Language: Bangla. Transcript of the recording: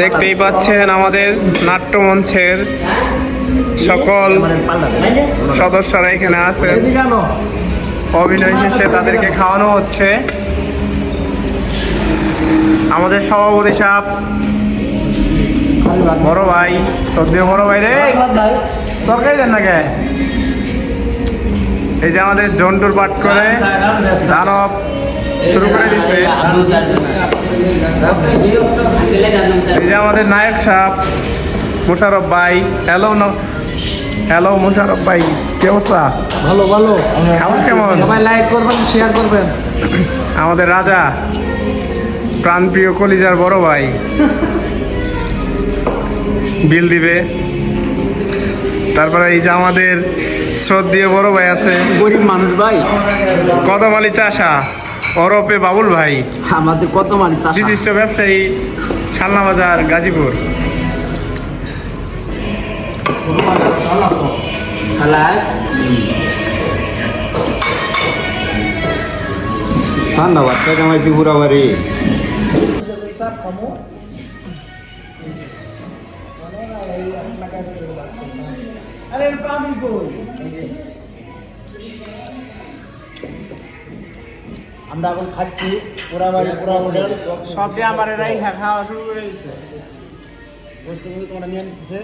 দেখতেই পাচ্ছেন আমাদের নাট্যমঞ্চের সকল সদস্যরা এখানে আছে। অভিনয় শেষে তাদেরকে খাওয়ানো হচ্ছে। আমাদের সভাপতি সাহেব, বড় ভাই, শ্রদ্ধেয় বড় ভাই রে, তরকারি দেন না কে? এই যে আমাদের জন্টুর পাঠ করে দানব শুরু করে দিচ্ছে। এই যে আমাদের নায়ক সাহেব মোশারফ ভাই। হ্যালো মোশারফ ভাই, কি অবস্থা? ভালো ভালো। কেমন? সবাই লাইক করবেন, শেয়ার করবেন। আমাদের রাজা, প্রাণপ্রিয় কলিজার বড় ভাই বিল দিবে। তারপরে এই যে আমাদের শ্রদ্ধেয় বড় ভাই আছে, গরিব মানুষ ভাই, কদমালি চাষা ওরফে বাবুল ভাই, আমাদের কত মালিক বিশিষ্ট ব্যবসায়ী, সালনা বাজার, গাজীপুর। ঠান্ডা বাচ্চা কামাইছি পুরা বাড়ি। আমরা এখন খাচ্ছি পুরা বাড়ি, পুরা হোটেল সব দিয়ে আমার খাওয়া শুরু করে দিচ্ছে। বস্তু তোমরা নিয়ে নিচ্ছে।